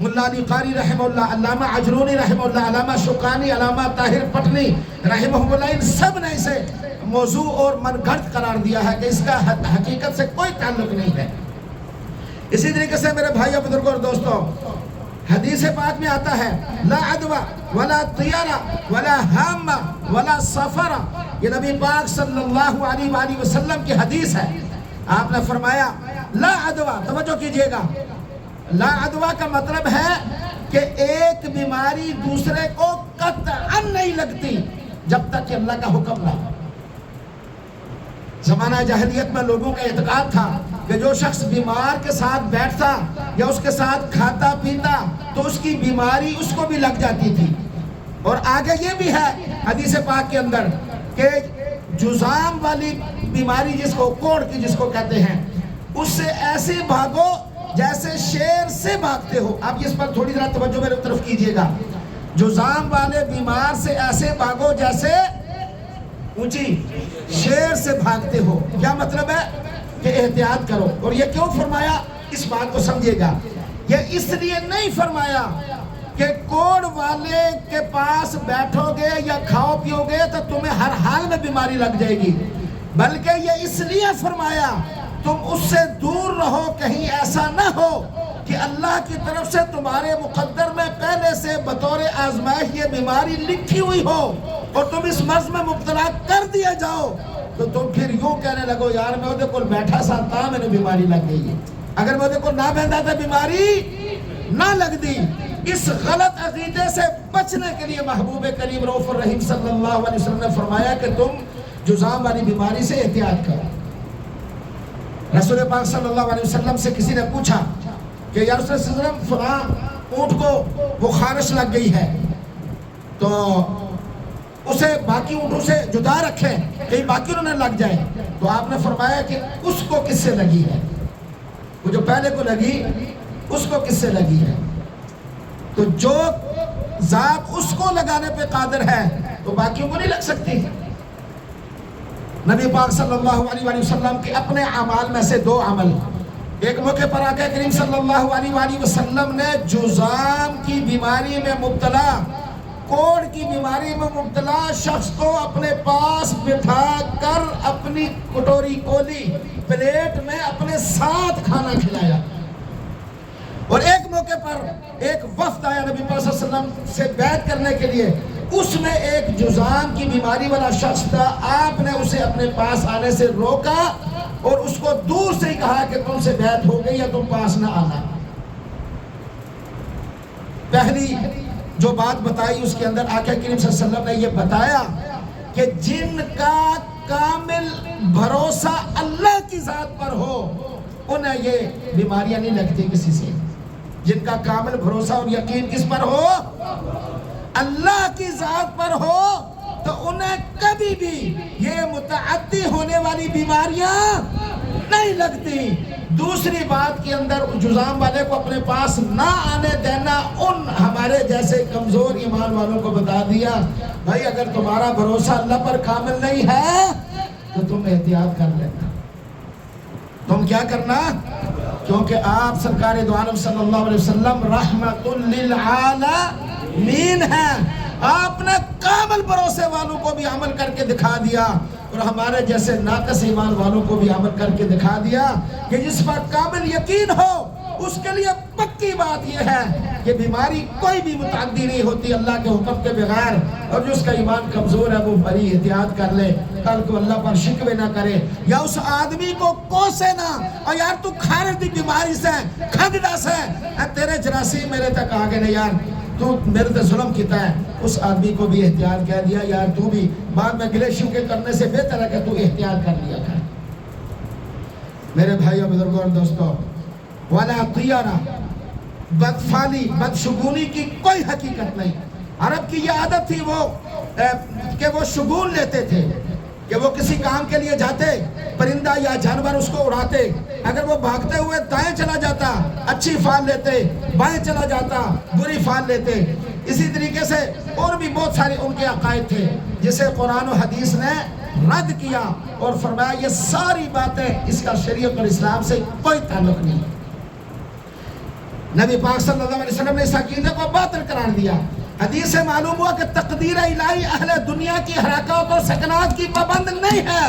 ملا علی قاری رحمہ اللہ، علامہ عجلونی رحمہ اللہ، علامہ شوکانی، علامہ طاہر پٹنی رحمہ اللہ، ان سب نے اسے موضوع اور من گھڑت قرار دیا ہے کہ اس کا حقیقت سے کوئی تعلق نہیں ہے۔ اسی طریقے سے میرے بھائیو بزرگوں اور دوستوں، حدیث پاک میں آتا ہے لا عدوہ ولا طیارہ ولا ہامہ ولا سفرہ، یہ نبی پاک صلی اللہ علیہ وآلہ وسلم کی حدیث ہے۔ آپ نے فرمایا لا عدوہ، توجہ کیجئے گا، لا عدوہ کا مطلب ہے کہ ایک بیماری دوسرے کو قطعاً نہیں لگتی جب تک کہ اللہ کا حکم نہ ہو۔ زمانہ جاہلیت میں لوگوں کا اعتقاد تھا کہ جو شخص بیمار کے ساتھ بیٹھتا یا اس کے ساتھ کھاتا پیتا تو اس کی بیماری اس کو بھی لگ جاتی تھی۔ اور آگے یہ بھی ہے حدیث پاک کے اندر کہ جزام والی بیماری جس کو کوڑ کی جس کو کہتے ہیں، اس سے ایسے بھاگو جیسے شیر سے بھاگتے ہو. اب اس پر تھوڑی ذرا توجہ میرے طرف کیجئے گا. جزام والے بیمار سے ایسے بھاگو جیسے اونچی شیر سے بھاگتے ہو. کیا مطلب ہے؟ کہ احتیاط کرو. اور یہ کیوں فرمایا؟ اس بات کو سمجھے گا. یہ اس لیے نہیں فرمایا کہ کوڑ والے کے پاس بیٹھو گے یا کھاؤ پیو گے تو تمہیں ہر حال میں بیماری لگ جائے گی، بلکہ یہ اس لیے فرمایا تم اس سے دور رہو، کہیں ایسا نہ ہو کہ اللہ کی طرف سے تمہارے مقدر میں پہلے سے بطور آزمائش یہ بیماری لکھی ہوئی ہو اور تم اس مرض میں مبتلا کر دیا جاؤ تو تم پھر یوں کہنے لگو یار میں وہ کو بیٹھا سا تھا میں نے بیماری لگ گئی ہے. اگر میں وہ کو نہ بیٹھا تھا بیماری نہ لگ دی. اس غلط عقیدے سے بچنے کے لیے محبوب کریم رؤوف الرحیم صلی اللہ علیہ وسلم نے فرمایا کہ تم جزام والی بیماری سے احتیاط کرو. رسول پاک صلی اللہ علیہ وسلم سے کسی نے پوچھا کہ یا رسول اللہ صلی اللہ علیہ وسلم فلاں اونٹ کو وہ خارش لگ گئی ہے تو اسے باقی اونٹوں سے جدا رکھیں کہیں باقی انہوں نے لگ جائے. تو آپ نے فرمایا کہ اس کو کس سے لگی ہے؟ وہ جو پہلے کو لگی اس کو کس سے لگی ہے؟ تو جو ذات اس کو لگانے پہ قادر ہے تو باقیوں کو نہیں لگ سکتی. نبی پاک صلی اللہ علیہ وسلم کے اپنے اعمال میں سے 2 عمل. ایک موقع پر آقا کریم صلی اللہ علیہ وسلم نے جزام کی بیماری میں مبتلا، کوڑ کی بیماری میں مبتلا شخص کو اپنے پاس بٹھا کر اپنی کٹوری کولی پلیٹ میں اپنے ساتھ کھانا کھلایا. اور ایک موقع پر ایک وفد آیا نبی پاک صلی اللہ علیہ وسلم سے بیعت کرنے کے لیے، اس میں ایک جزام کی بیماری والا شخص تھا. آپ نے اسے اپنے پاس آنے سے روکا اور اس کو دور سے ہی کہا کہ تم سے بیعت ہو گئی یا تم پاس نہ آنا. پہلی جو بات بتائی اس کے اندر آقا کریم صلی اللہ علیہ وسلم نے یہ بتایا کہ جن کا کامل بھروسہ اللہ کی ذات پر ہو انہیں یہ بیماریاں نہیں لگتی کسی سے. جن کا کامل بھروسہ اور یقین کس پر ہو؟ اللہ کی ذات پر ہو تو انہیں کبھی بھی یہ متعدی ہونے والی بیماریاں نہیں لگتی. دوسری بات کے اندر جزام والے کو اپنے پاس نہ آنے دینا ان ہمارے جیسے کمزور ایمان والوں کو بتا دیا بھائی اگر تمہارا بھروسہ اللہ پر کامل نہیں ہے تو تم احتیاط کر لینا. تم کیا کرنا؟ کیونکہ آپ سرکار دو عالم صلی اللہ علیہ وسلم رحمت للعالمین ہیں. آپ نے کامل بھروسے والوں کو بھی عمل کر کے دکھا دیا اور ہمارے جیسے ناقص ایمان والوں کو بھی عمل کر کے دکھا دیا کہ جس پر کامل یقین ہو اس کے لیے پکی بات یہ ہے کہ بیماری کوئی بھی متعدی نہیں ہوتی اللہ کے حکم کے بغیر. اور جو اس کا ایمان کمزور ہے وہ بڑی احتیاط کر لے، کل کو اللہ پر شکوے نہ کرے یا اس آدمی کو کوسے نہ اور یار تو خارج دی بیماری سے کھنگڑا سے تیرے جراثیم میرے تک آگے نہیں یار تو میرے تے ظلم کیتا ہے. اس آدمی کو بھی احتیاط کہہ دیا یار تو بھی بعد میں گلے شکوے کرنے سے بہتر ہے کہ تو احتیاط کر لیا کر. میرے بھائیو بزرگوں اور دوستو، وَلَا طِيَرَ بدفعلی بدشگونی کی کوئی حقیقت نہیں. عرب کی یہ عادت تھی کہ وہ شگون لیتے تھے کہ وہ کسی کام کے لیے جاتے، پرندہ یا جانور اس کو اڑاتے، اگر وہ بھاگتے ہوئے دائیں چلا جاتا اچھی فال لیتے، بائیں چلا جاتا بری فال لیتے. اسی طریقے سے اور بھی بہت سارے ان کے عقائد تھے جسے قرآن و حدیث نے رد کیا اور فرمایا یہ ساری باتیں اس کا شریعت اور اسلام سے کوئی تعلق نہیں. نبی پاک صلی اللہ علیہ وسلم نے اس عقیدے کو باطل قرار دیا. حدیث سے معلوم ہوا کہ تقدیر الہی اہل دنیا کی حرکات اور سکنات کی پابند نہیں ہے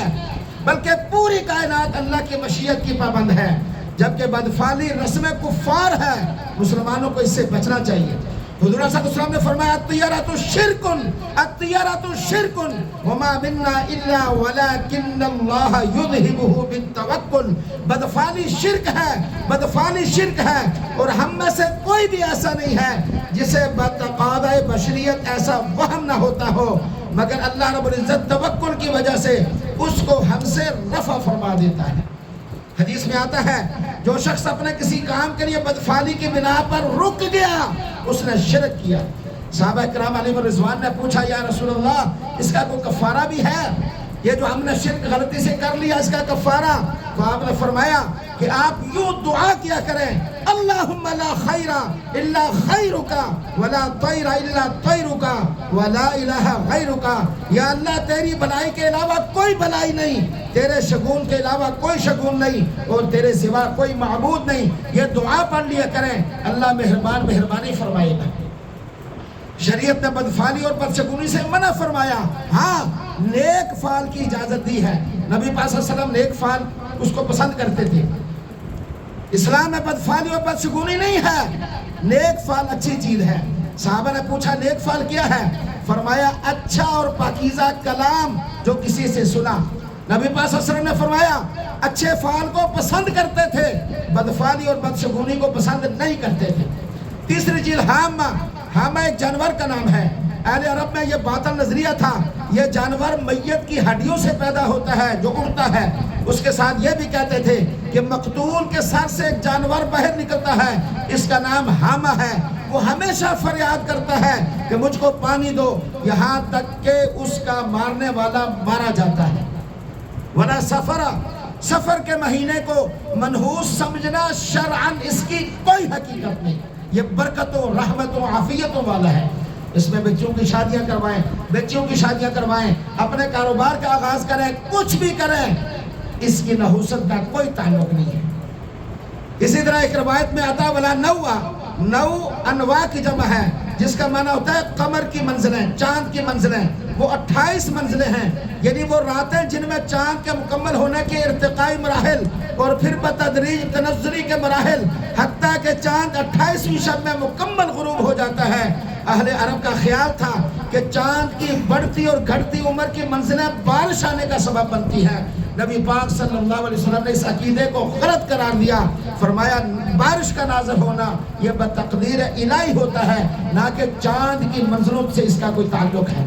بلکہ پوری کائنات اللہ کی مشیت کی پابند ہے. جبکہ بدفعلی رسم کفار ہے، مسلمانوں کو اس سے بچنا چاہیے. حضور صلی اللہ علیہ وسلم نے فرمایا الطیرۃ شرکن الطیرۃ شرکن وما منا الا ولکن اللہ یذہبہ بالتوکل. بدفعلی شرک ہے، بدفعلی شرک ہے اور ہم میں سے کوئی بھی ایسا نہیں ہے جسے بتقاضۂ بشریت ایسا وہم نہ ہوتا ہو مگر اللہ رب العزت توکل کی وجہ سے اس کو ہم سے رفع فرما دیتا ہے. حدیث میں آتا ہے جو شخص اپنے کسی کام کے لیے بدفعلی کی بنا پر رک گیا اس نے شرک کیا. صحابہ کرام علیہ رضوان نے پوچھا یا رسول اللہ اس کا کوئی کفارہ بھی ہے؟ یہ جو ہم نے شرک غلطی سے کر لیا اس کا کفارہ، تو آپ نے فرمایا کہ آپ یوں دعا کیا کریں، اللہم لا خیر الا خیرک ولا طیر الا طیرک ولا الہ غیرک، یا اللہ تیری بلائی کے علاوہ کوئی بلائی نہیں، تیرے شگون کے علاوہ کوئی شگون نہیں، اور تیرے سوا کوئی معبود نہیں. یہ دعا پڑھ لیا کریں، اللہ مہربانی فرمائے گا. شریعت نے بدفعلی اور بدشگونی سے منع فرمایا، ہاں نیک فعل کی اجازت دی ہے. نبی پاک صلی اللہ علیہ وسلم نیک فعل اس کو پسند کرتے تھے. اسلام میں بدفعلی اور بدشگونی نہیں ہے، نیک فعل اچھی چیز ہے. صحابہ نے پوچھا نیک فعل کیا ہے؟ فرمایا اچھا اور پاکیزہ کلام جو کسی سے سنا. نبی پاک صلی اللہ علیہ وسلم نے فرمایا اچھے فعل کو پسند کرتے تھے، بدفعلی اور بدشگونی کو پسند نہیں کرتے تھے. تیسری چیز حامہ ایک جانور کا نام ہے. اہل عرب میں یہ باطل نظریہ تھا، یہ جانور میت کی ہڈیوں سے پیدا ہوتا ہے جو اڑتا ہے. اس کے ساتھ یہ بھی کہتے تھے کہ مقتول کے سر سے ایک جانور باہر نکلتا ہے، اس کا نام حامہ ہے. وہ ہمیشہ فریاد کرتا ہے کہ مجھ کو پانی دو، یہاں تک کہ اس کا مارنے والا مارا جاتا ہے. ورنہ سفر کے مہینے کو منحوس سمجھنا شرعاً اس کی کوئی حقیقت نہیں. یہ برکتوں رحمتوں عافیتوں والا ہے. اس میں بچوں کی شادیاں کروائیں، اپنے کاروبار کا آغاز کریں، کچھ بھی کریں، اس کی نحوست کا کوئی تعلق نہیں ہے. اسی طرح ایک روایت میں آتا ولا نو انواع کی جمع ہے، جس کا معنی ہوتا ہے قمر کی منزلیں، چاند کی منزلیں. وہ 28 منزلیں ہیں، یعنی وہ راتیں جن میں چاند کے مکمل ہونے کے ارتقائی مراحل اور پھر بتدریج تنزلی کے مراحل، حتیٰ کہ چاند 28ویں شب میں مکمل غروب ہو جاتا ہے. اہل عرب کا خیال تھا کہ چاند کی بڑھتی اور گھٹتی عمر کی منزلیں بارش آنے کا سبب بنتی ہیں. نبی پاک صلی اللہ علیہ وسلم نے اس عقیدے کو غلط قرار دیا. فرمایا بارش کا نازل ہونا یہ بتقدیر الہی ہوتا ہے، نہ کہ چاند کی منزلوں سے اس کا کوئی تعلق ہے.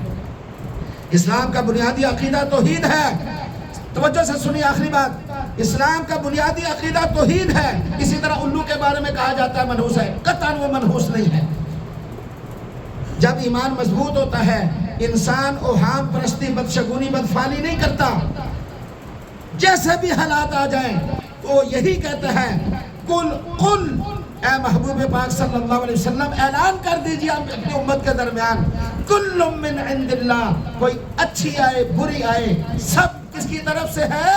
اسلام کا بنیادی عقیدہ توحید ہے. توجہ سے سنی آخری بات، اسلام کا بنیادی عقیدہ توحید ہے. اسی طرح الو کے بارے میں کہا جاتا ہے منحوس ہے، قطعاً وہ منحوس نہیں ہے. جب ایمان مضبوط ہوتا ہے انسان اوہام پرستی بدشگونی بدفعلی نہیں کرتا. جیسے بھی حالات آ جائیں وہ یہی کہتا ہے قل اے محبوب پاک صلی اللہ علیہ وسلم اعلان کر دیجئے اپنی امت کے درمیان، کل من عند اللہ، کوئی اچھی آئے بری آئے سب کس کی طرف سے ہے؟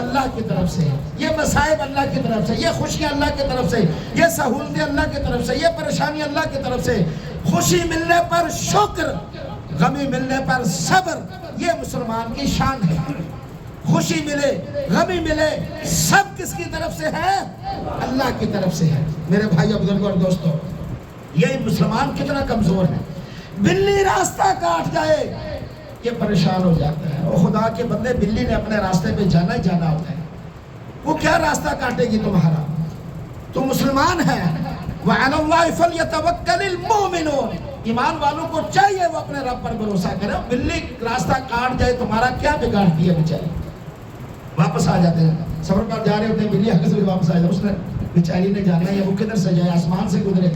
اللہ کی طرف سے. یہ مصائب اللہ کی طرف سے، یہ خوشیاں اللہ کی طرف سے، یہ سہولتیں اللہ کی طرف سے، یہ پریشانی اللہ کی طرف سے. خوشی ملنے پر شکر، غمی ملنے پر صبر، یہ مسلمان کی شان ہے. خوشی ملے غمی ملے سب کس کی طرف سے ہے؟ اللہ کی طرف سے ہے. میرے بھائی بزرگوں اور دوستوں، یہ مسلمان کتنا کمزور ہے. بلی راستہ کاٹ جائے یہ پریشان ہو جاتا ہے. اور خدا کے بندے، بلی نے اپنے راستے پہ جانا ہی جانا ہوتا ہے. وہ کیا راستہ کاٹے گی تمہارا؟ تو مسلمان ہے. وَعَلَى اللَّهِ فَلْيَتَوَكَّلِ الْمُؤْمِنُونَ، ایمان والوں کو چاہیے وہ اپنے رب پر بھروسہ کرے. بلی راستہ کاٹ جائے تمہارا کیا بگاڑتی ہے بیچاری؟ واپس آ جاتے ہیں، سفر پر جا رہے ہوتے ہیں، بلی حق سے واپس آ جائے. اس نے بیچاری نے جانا ہے وہ کدھر سے جائے، آسمان سے گزرے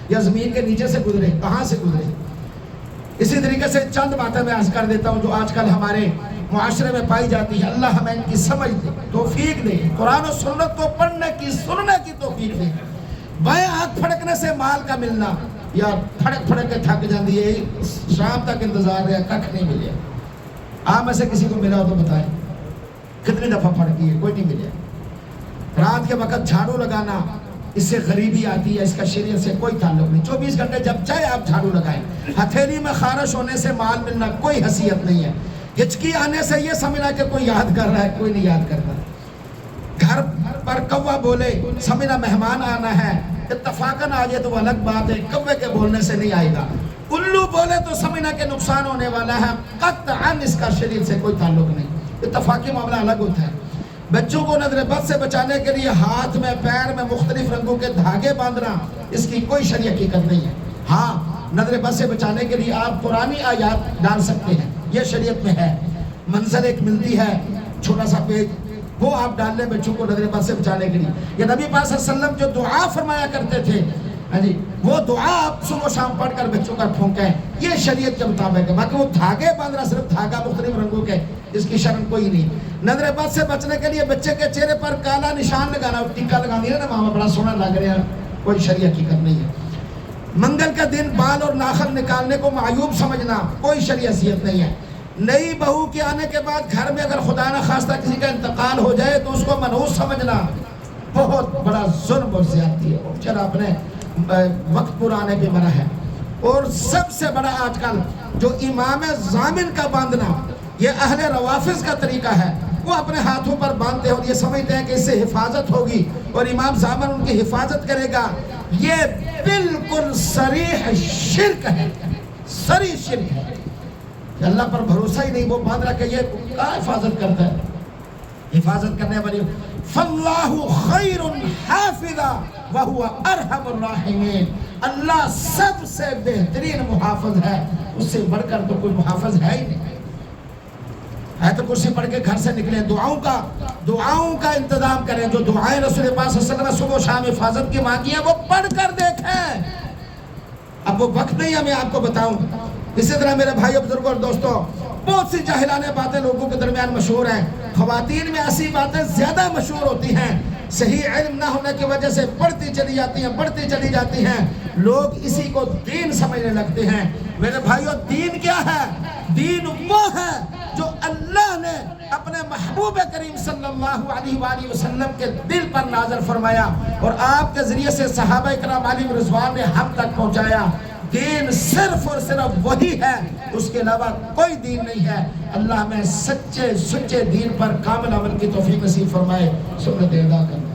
یا زمین کے نیچے سے گزرے، کہاں سے گزرے. اسی طریقے سے چند باتیں میں عرض کر دیتا ہوں جو آج کل ہمارے معاشرے میں پائی جاتی ہے. اللہ ہمیں ان کی سمجھ دے، توفیق دے، قرآن و سنت کو پڑھنے کی سننے کی توفیق دے. بائیں آنکھ پھڑکنے سے مال کا ملنا، یا پھڑک کے تھک جاندی ہے، شام تک انتظار رہا ککھ نہیں ملے. آپ میں سے کسی کو ملا ہو تو بتائیں کتنی دفعہ پھڑکی ہے؟ کوئی نہیں ملے. رات کے وقت جھاڑو لگانا، اس سے غریبی آتی ہے، اس کا شریعت سے کوئی تعلق نہیں. 24 گھنٹے جب چاہے آپ جھاڑو لگائیں. ہتھیلی میں خارش ہونے سے مال ملنا کوئی حیثیت نہیں ہے. ہچکی آنے سے یہ سمجھنا کہ کوئی یاد کر رہا ہے، کوئی نہیں یاد کرتا. گھر پر کوا بولے سمجھنا مہمان آنا ہے. اتفاقاً آ جائے تو وہ الگ بات ہے، کوے کے بولنے سے نہیں آئے گا. الو بولے تو سمجھنا کہ نقصان ہونے والا ہے، قطعاً اس کا شریعت سے کوئی تعلق نہیں. اتفاقی معاملہ الگ ہوتا ہے. بچوں کو نظر بد سے بچانے کے لیے ہاتھ میں پیر میں مختلف رنگوں کے دھاگے باندھنا، اس کی کوئی شرعی حقیقت نہیں ہے. ہاں نظر بد سے بچانے کے لیے آپ قرآنی آیات ڈال سکتے ہیں، یہ شریعت میں ہے. منظر ایک ملتی ہے چھوٹا سا پیج، وہ آپ ڈال لیں بچوں کو نظر بد سے بچانے کے لیے. یہ نبی پاک صلی اللہ علیہ وسلم جو دعا فرمایا کرتے تھے ہاں جی وہ دعا آپ صبح شام پڑھ کر بچوں کا پھونکیں، یہ شریعت کے مطابق ہے. باقی وہ دھاگے باندھ رہا، صرف دھاگا مختلف رنگوں کے، اس کی شرم کوئی نہیں. نظر بد سے بچنے کے لیے بچے کے چہرے پر کالا نشان لگانا، ٹیکا لگا دیا نا ماما بڑا سونا لگ رہا ہے، کوئی شرعی حقیقت نہیں ہے. منگل کا دن بال اور ناخن نکالنے کو معیوب سمجھنا، کوئی شرعی حیثیت نہیں ہے. نئی بہو کے آنے کے بعد گھر میں اگر خدا نہ خواستہ کسی کا انتقال ہو جائے تو اس کو منحوس سمجھنا بہت بڑا ظلم اور زیادتی ہے. چلا اپنے وقت پرانے پہ مرا ہے. اور سب سے بڑا آج کل جو امام ضامن کا باندھنا، یہ اہل روافظ کا طریقہ ہے. وہ اپنے ہاتھوں پر باندھتے ہیں اور یہ سمجھتے ہیں کہ اس سے حفاظت ہوگی اور امام ضامن ان کی حفاظت کرے گا. یہ بالکل صریح شرک ہے، صریح شرک ہے. کہ اللہ پر بھروسہ ہی نہیں، وہ باندھ رہا کہ یہ کیا حفاظت کرتا ہے. حفاظت کرنے والی فَاللَّهُ خَيْرٌ حَافِظًا وَهُوَ أَرْحَمُ الرَّاحِمِينَ. اللہ سب سے بہترین محافظ ہے، اس سے بڑھ کر تو کوئی محافظ ہے ہی نہیں. ہے تو کرسی پڑھ کے گھر سے نکلیں، دعاؤں کا انتظام کریں. جو دعائیں رسول پاک صلی اللہ علیہ وسلم نے صبح و شام حفاظت کی مانگی ہیں وہ پڑھ کر دیکھیں. اب وہ وقت نہیں ہے میں آپ کو بتاؤں. اسی طرح میرے بھائی بزرگوں اور دوستوں، بہت سی جاہلانہ باتیں لوگوں کے درمیان مشہور ہیں. خواتین میں ایسی باتیں زیادہ مشہور ہوتی ہیں، صحیح علم نہ ہونے کی وجہ سے بڑھتی چلی جاتی ہیں. لوگ اسی کو دین سمجھنے لگتے ہیں. میرے بھائیوں، دین کیا ہے؟ دین وہ ہے جو اللہ نے اپنے محبوب کریم صلی اللہ علیہ وآلہ وسلم کے دل پر نازل فرمایا اور آپ کے ذریعے سے صحابہ اکرام علیہم رضوان نے ہم تک پہنچایا. دین صرف اور صرف وہی ہے، اس کے علاوہ کوئی دین نہیں ہے. اللہ میں سچے دین پر کامل عمل کی توفیق نصیب فرمائے. سنت ادا کرنا.